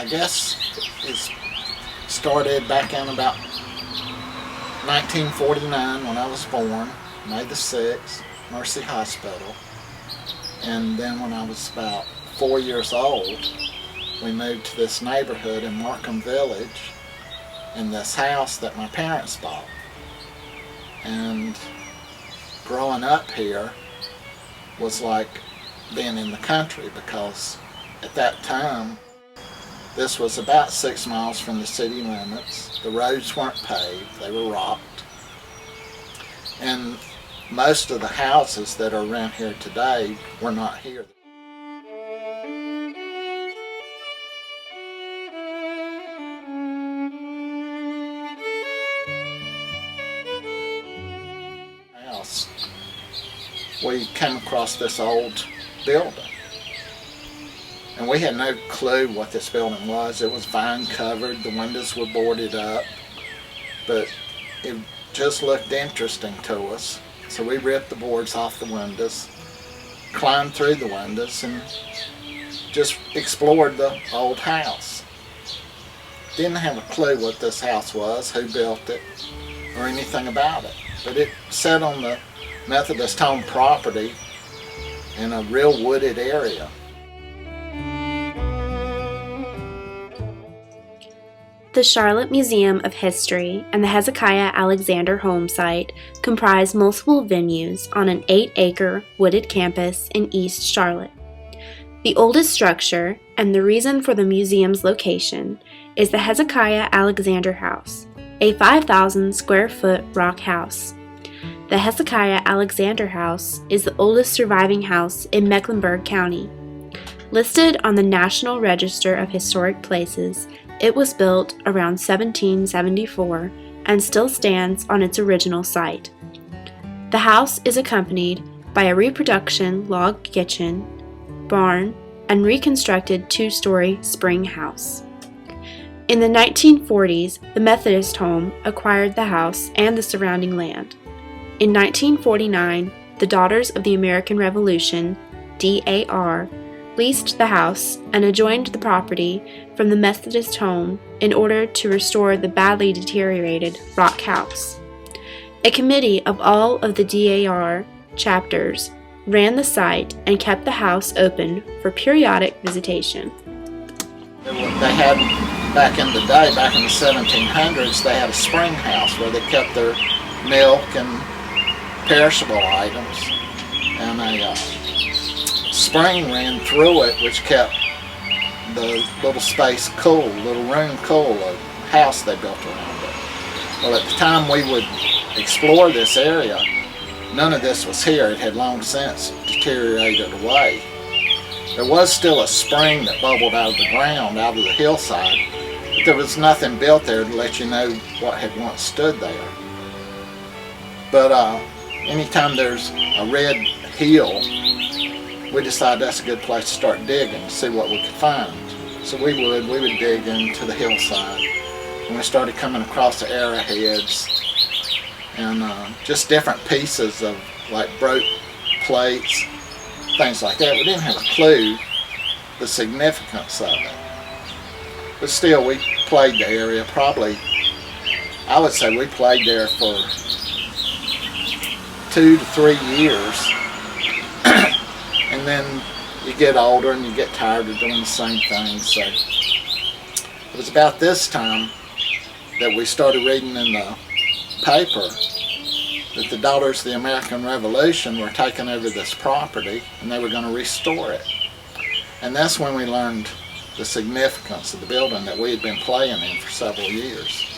I guess it started back in about 1949 when I was born, May the 6th, Mercy Hospital. And then when I was about 4 years old, we moved to this neighborhood in Markham Village in this house that my parents bought. And growing up here was like being in the country, because at that time this was about 6 miles from the city limits. The roads weren't paved, they were rocked. And most of the houses that are around here today were not here. We came across this old building, and we had no clue what this building was. It was vine covered, the windows were boarded up, but it just looked interesting to us. So we ripped the boards off the windows, climbed through the windows, and just explored the old house. Didn't have a clue what this house was, who built it, or anything about it. But it sat on the Methodist home property in a real wooded area. The Charlotte Museum of History and the Hezekiah Alexander home site comprise multiple venues on an 8-acre wooded campus in East Charlotte. The oldest structure, and the reason for the museum's location, is the Hezekiah Alexander House, a 5,000 square foot rock house. The Hezekiah Alexander House is the oldest surviving house in Mecklenburg County. Listed on the National Register of Historic Places, it was built around 1774 and still stands on its original site. The house is accompanied by a reproduction log kitchen, barn, and reconstructed 2-story spring house. In the 1940s, the Methodist home acquired the house and the surrounding land. In 1949, the Daughters of the American Revolution, DAR, leased the house and adjoined the property from the Methodist home in order to restore the badly deteriorated rock house. A committee of all of the DAR chapters ran the site and kept the house open for periodic visitation. They had, back in the day, back in the 1700s, they had a spring house where they kept their milk and perishable items, and a spring ran through it, which kept the little space cool, little room cool, a house they built around it. Well, at the time we would explore this area, none of this was here. It had long since deteriorated away. There was still a spring that bubbled out of the ground, out of the hillside, but there was nothing built there to let you know what had once stood there. But anytime there's a red hill, we decided that's a good place to start digging to see what we could find. So we would dig into the hillside, and we started coming across the arrowheads and just different pieces of like broke plates, things like that. We didn't have a clue the significance of it. But still, we played the area probably, I would say we played there for 2 to 3 years. And then you get older and you get tired of doing the same thing. So it was about this time that we started reading in the paper that the Daughters of the American Revolution were taking over this property and they were going to restore it. And that's when we learned the significance of the building that we had been playing in for several years.